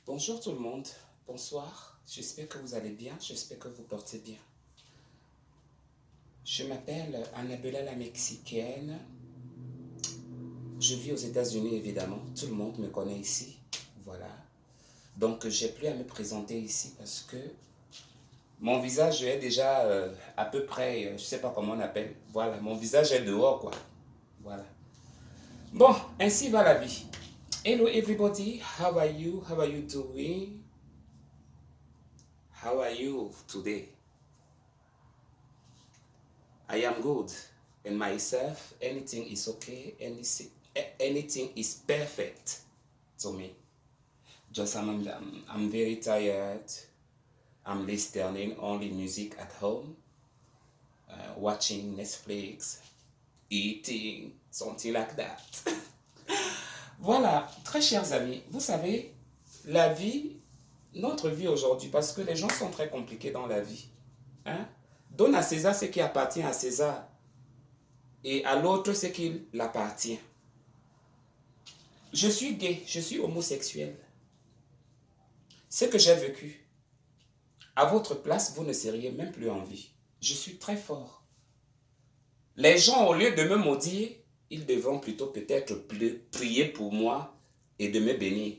Bonjour tout le monde, bonsoir, j'espère que vous allez bien, j'espère que vous portez bien. Je m'appelle Annabella la Mexicaine, je vis aux États-Unis évidemment, tout le monde me connaît ici, voilà. Donc j'ai plus à me présenter ici parce que mon visage est déjà à peu près, je sais pas comment on appelle, voilà, mon visage est dehors quoi, voilà. Bon, ainsi va la vie. Hello everybody, how are you doing? How are you today? I am good. And myself, anything is okay, anything is perfect to me. Just I'm very tired. I'm listening only music at home, watching Netflix, eating, something like that. Voilà, très chers amis, vous savez, la vie, notre vie aujourd'hui, parce que les gens sont très compliqués dans la vie. Hein? Donne à César ce qui appartient à César et à l'autre ce qui l'appartient. Je suis gay, je suis homosexuel. Ce que j'ai vécu, à votre place, vous ne seriez même plus en vie. Je suis très fort. Les gens, au lieu de me maudire, ils devront plutôt peut-être prier pour moi et de me bénir.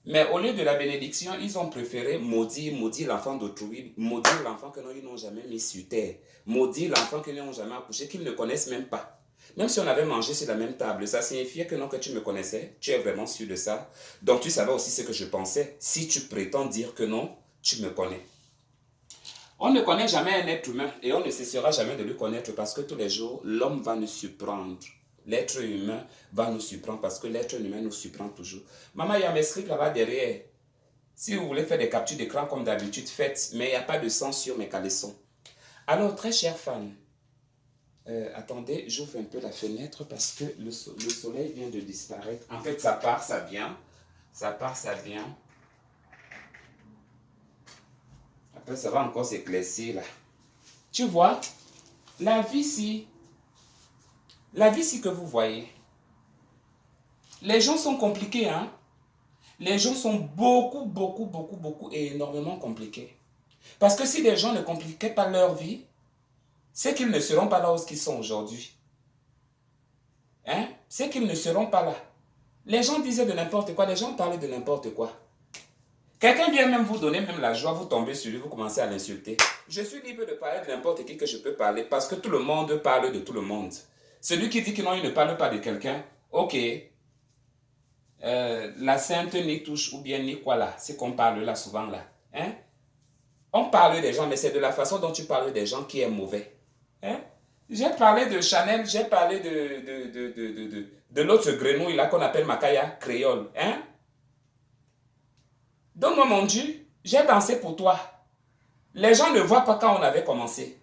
Mais au lieu de la bénédiction, ils ont préféré maudire l'enfant d'autrui, maudire l'enfant que ils n'ont jamais mis sur terre, maudire l'enfant qu'ils n'ont jamais accouché, qu'ils ne connaissent même pas. Même si on avait mangé sur la même table, ça signifiait que non, que tu me connaissais, tu es vraiment sûr de ça. Donc tu savais aussi ce que je pensais. Si tu prétends dire que non, tu me connais. On ne connaît jamais un être humain et on ne cessera jamais de le connaître parce que tous les jours, l'homme va nous surprendre. L'être humain va nous surprendre parce que l'être humain nous surprend toujours. Maman, il y a mes scripts là-bas derrière. Si vous voulez faire des captures d'écran comme d'habitude, faites. Mais il n'y a pas de sang sur mes caleçons. Alors, très chers fans, attendez, j'ouvre un peu la fenêtre parce que le soleil vient de disparaître. En fait, ça part, ça vient. Ça part, ça vient. Après, ça va encore s'éclaircir là. Tu vois, la vie ici que vous voyez, les gens sont compliqués, hein. Les gens sont beaucoup et énormément compliqués. Parce que si les gens ne compliquaient pas leur vie, c'est qu'ils ne seront pas là où ils sont aujourd'hui. Hein? C'est qu'ils ne seront pas là. Les gens disaient de n'importe quoi, les gens parlaient de n'importe quoi. Quelqu'un vient même vous donner même la joie, vous tombez sur lui, vous commencez à l'insulter. Je suis libre de parler de n'importe qui que je peux parler parce que tout le monde parle de tout le monde. Celui qui dit que non, il ne parle pas de quelqu'un, ok. La sainte ni touche ou bien ni quoi là, c'est qu'on parle là souvent là. Hein? On parle des gens, mais c'est de la façon dont tu parles des gens qui est mauvais. Hein? J'ai parlé de Chanel, j'ai parlé de l'autre grenouille là qu'on appelle Makaya créole. Hein? Donne-moi mon Dieu, j'ai dansé pour toi. Les gens ne voient pas quand on avait commencé.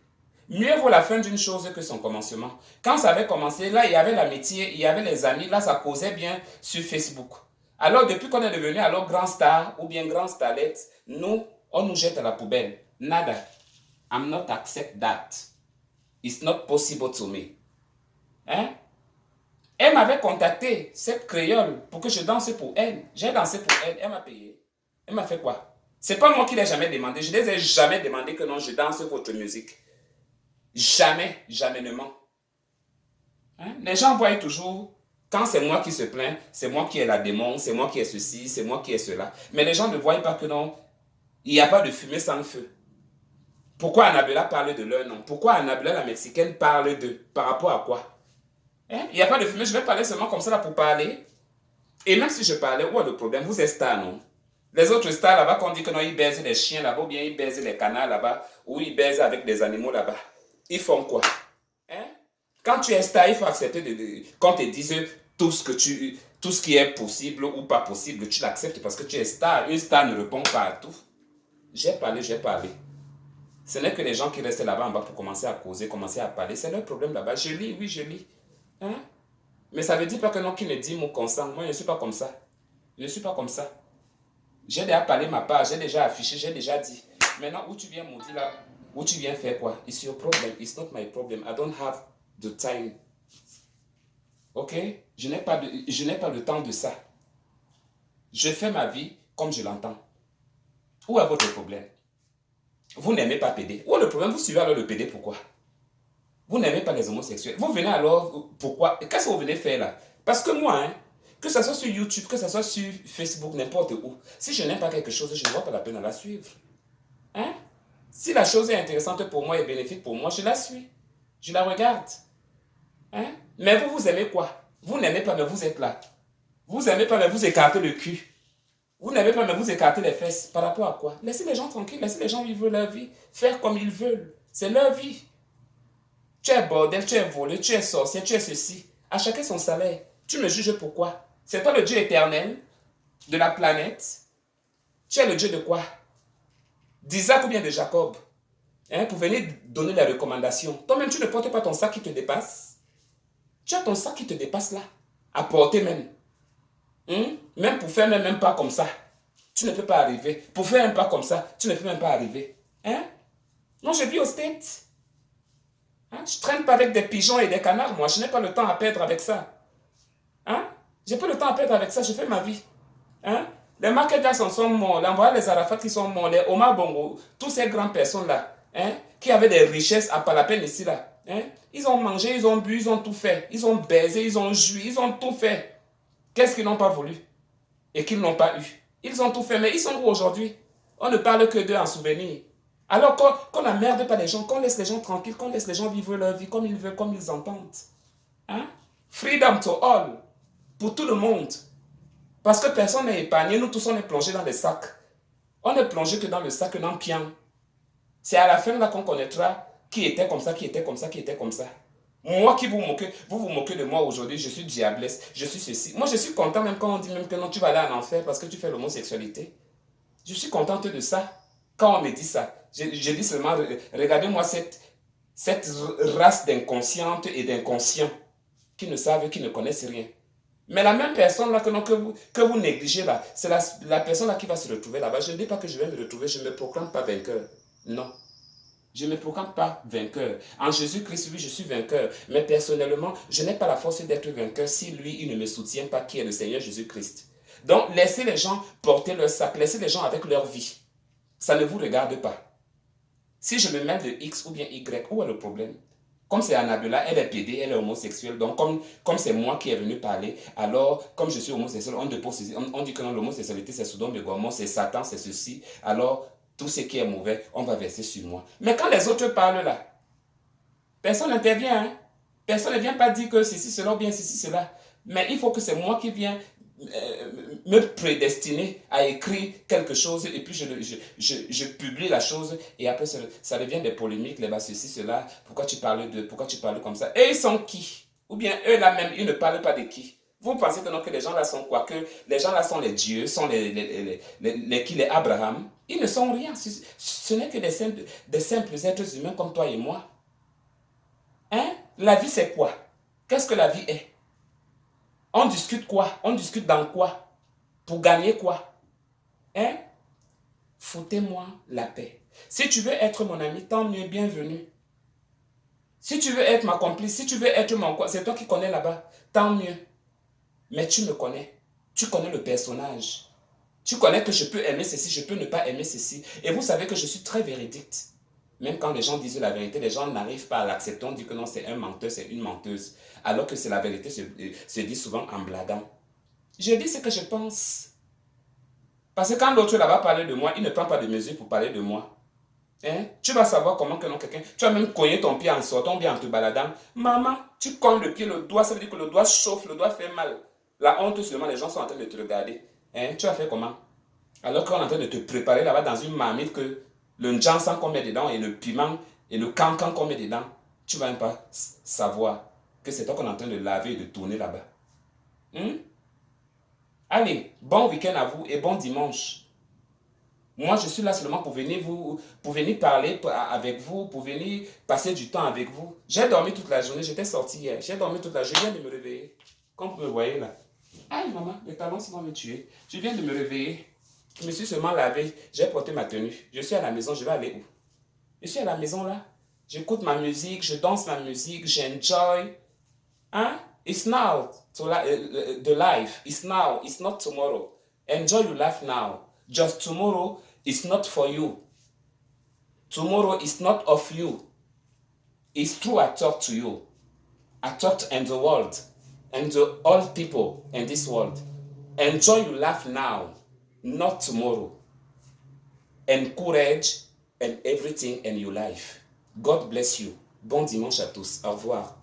Mieux vaut la fin d'une chose que son commencement. Quand ça avait commencé, là, il y avait l'amitié, il y avait les amis, là, ça causait bien sur Facebook. Alors, depuis qu'on est devenu alors grand star ou bien grand starlet, nous, on nous jette à la poubelle. Nada. I'm not accept that. It's not possible to me. Hein? Elle m'avait contacté, cette créole, pour que je danse pour elle. J'ai dansé pour elle, elle m'a payé. Elle m'a fait quoi? C'est pas moi qui l'ai jamais demandé. Je ne les ai jamais demandé que non, je danse votre musique. Jamais, jamais. Hein? Les gens voient toujours, quand c'est moi qui se plains, c'est moi qui ai la démon, c'est moi qui ai ceci, c'est moi qui ai cela. Mais les gens ne voient pas que non, il n'y a pas de fumée sans feu. Pourquoi Annabella parle de leur nom? Pourquoi Annabella la Mexicaine parle de? Par rapport à quoi? Hein? Il n'y a pas de fumée, je vais parler seulement comme ça là pour parler. Et même si je parlais, où est le problème? Vous êtes star, non? Les autres stars là-bas, qu'on dit que non, ils baisent les chiens là-bas, ou bien ils baisent les canards là-bas, ou ils baisent avec des animaux là-bas. Ils font quoi? Hein? Quand tu es star, il faut accepter qu'on te dise tout ce qui est possible ou pas possible, tu l'acceptes parce que tu es star. Une star ne répond pas à tout. J'ai parlé. Ce n'est que les gens qui restent là-bas en bas pour commencer à causer, commencer à parler. C'est leur problème là-bas. Je lis, oui, je lis. Hein? Mais ça ne veut dire pas que non, qui ne dit mot consent. Moi, je ne suis pas comme ça. Je ne suis pas comme ça. J'ai déjà parlé ma part, j'ai déjà affiché, j'ai déjà dit. Maintenant, où tu viens me dire là, où tu viens faire quoi? It's your problem, it's not my problem. I don't have the time. Ok? Je n'ai pas le temps de ça. Je fais ma vie comme je l'entends. Où est votre problème? Vous n'aimez pas PD. Où est le problème? Vous suivez alors le PD, pourquoi? Vous n'aimez pas les homosexuels. Vous venez alors, pourquoi? Qu'est-ce que vous venez faire là? Parce que moi, hein, que ce soit sur YouTube, que ce soit sur Facebook, n'importe où, si je n'aime pas quelque chose, je ne vois pas la peine de la suivre. Hein? Si la chose est intéressante pour moi et bénéfique pour moi, je la suis. Je la regarde. Hein? Mais vous, vous aimez quoi? Vous n'aimez pas, mais vous êtes là. Vous n'aimez pas, mais vous écartez le cul. Vous n'aimez pas, mais vous écartez les fesses. Par rapport à quoi? Laissez les gens tranquilles, laissez les gens vivre leur vie, faire comme ils veulent. C'est leur vie. Tu es bordel, tu es volé, tu es sorcier, tu es ceci. À chacun son salaire. Tu me juges pourquoi? C'est toi le Dieu éternel de la planète. Tu es le Dieu de quoi? D'Isaac ou bien de Jacob? Hein, pour venir donner les recommandations. Toi-même, tu ne portes pas ton sac qui te dépasse. Tu as ton sac qui te dépasse là. À porter même. Même pour faire même pas comme ça. Tu ne peux pas arriver. Pour faire un pas comme ça, tu ne peux même pas arriver. Hein? Moi, je vis au States. Hein? Je ne traîne pas avec des pigeons et des canards, moi. Je n'ai pas le temps à perdre avec ça. Hein? Je n'ai pas le temps à perdre avec ça. Je fais ma vie. Hein? Les Michael Jackson sont morts. Les Arafat qui sont morts. Les Omar Bongo. Toutes ces grandes personnes-là. Hein? Qui avaient des richesses à pas la peine ici, là. Hein? Ils ont mangé, ils ont bu, ils ont tout fait. Ils ont baisé, ils ont joui, ils ont tout fait. Qu'est-ce qu'ils n'ont pas voulu? Et qu'ils n'ont pas eu? Ils ont tout fait, mais ils sont où aujourd'hui? On ne parle que d'eux en souvenir. Alors qu'on n'emmerde pas les gens, qu'on laisse les gens tranquilles, qu'on laisse les gens vivre leur vie comme ils veulent, comme ils entendent. Hein? Freedom to all. Pour tout le monde. Parce que personne n'est épargné, nous tous on est plongés dans des sacs. On n'est plongé que dans le sac d'un pian. C'est à la fin là qu'on connaîtra qui était comme ça, qui était comme ça, qui était comme ça. Moi qui vous moquez, vous vous moquez de moi aujourd'hui, je suis diablesse, je suis ceci. Moi je suis content même quand on dit même que non, tu vas aller en enfer parce que tu fais l'homosexualité. Je suis contente de ça. Quand on me dit ça, je dis seulement, regardez-moi cette race d'inconscientes et d'inconscients qui ne savent, qui ne connaissent rien. Mais la même personne là que vous négligez là, c'est la personne là qui va se retrouver là-bas. Je ne dis pas que je vais me retrouver, je ne me proclame pas vainqueur. Non. Je ne me proclame pas vainqueur. En Jésus-Christ, oui, je suis vainqueur. Mais personnellement, je n'ai pas la force d'être vainqueur si lui, il ne me soutient pas, qui est le Seigneur Jésus-Christ. Donc, laissez les gens porter leur sac, laissez les gens avec leur vie. Ça ne vous regarde pas. Si je me mets de X ou bien Y, où est le problème? Comme c'est Annabella, elle est PD, elle est homosexuelle. Donc, comme c'est moi qui est venu parler, alors, comme je suis homosexuel, on dit que non, l'homosexualité, c'est Sodome et Gomorrhe, c'est Satan, c'est ceci. Alors, tout ce qui est mauvais, on va verser sur moi. Mais quand les autres parlent là, personne n'intervient. Hein? Personne ne vient pas dire que ceci, cela ou bien ceci, cela. Mais il faut que c'est moi qui viens me prédestiner à écrire quelque chose et puis je publie la chose et après ça devient des polémiques, les bas, ceci, cela, pourquoi tu parles comme ça? Et ils sont qui? Ou bien eux là même, ils ne parlent pas de qui? Vous pensez que non, que les gens là sont quoi? Que les gens là sont les dieux, sont les Abraham? Ils ne sont rien. Ce n'est que des simples êtres humains comme toi et moi. Hein? La vie c'est quoi? Qu'est-ce que la vie est? On discute quoi? On discute dans quoi? Pour gagner quoi? Hein? Foutez-moi la paix. Si tu veux être mon ami, tant mieux, bienvenue. Si tu veux être ma complice, si tu veux être mon quoi, c'est toi qui connais là-bas, tant mieux. Mais tu me connais. Tu connais le personnage. Tu connais que je peux aimer ceci, je peux ne pas aimer ceci. Et vous savez que je suis très véridique. Même quand les gens disent la vérité, les gens n'arrivent pas à l'accepter. On dit que non, c'est un menteur, c'est une menteuse. Alors que c'est la vérité, se dit souvent en blaguant. Je dis ce que je pense. Parce que quand l'autre là-bas parler de moi, il ne prend pas de mesures pour parler de moi. Hein? Tu vas savoir comment que non, quelqu'un... Tu vas même cogner ton pied en sortant, bien en te baladant. Maman, tu cognes le pied, le doigt, ça veut dire que le doigt chauffe, le doigt fait mal. La honte seulement, les gens sont en train de te regarder. Hein? Tu vas faire comment? Alors qu'on est en train de te préparer là-bas dans une marmite que le njamsan qu'on met dedans et le piment et le cancan qu'on met dedans, tu ne vas même pas savoir que c'est toi qu'on est en train de laver et de tourner là-bas. Allez, bon week-end à vous et bon dimanche. Moi, je suis là seulement pour venir parler avec vous, pour venir passer du temps avec vous. J'ai dormi toute la journée, j'étais sorti hier. J'ai dormi toute la journée, je viens de me réveiller. Comme vous me voyez là. Aïe maman, les talons vont me tuer. Je viens de me réveiller. Je me suis seulement lavé, j'ai porté ma tenue. Je suis à la maison, je vais aller où? Je suis à la maison là. J'écoute ma musique, je danse ma musique, j'enjoy. Hein? It's now, the life. It's now, it's not tomorrow. Enjoy your life now. Just tomorrow, is not for you. Tomorrow is not of you. It's true I talk to you. I talked in the world and to all people in this world. Enjoy your life now, not tomorrow. And courage and everything in your life. God bless you. Bon dimanche à tous. Au revoir.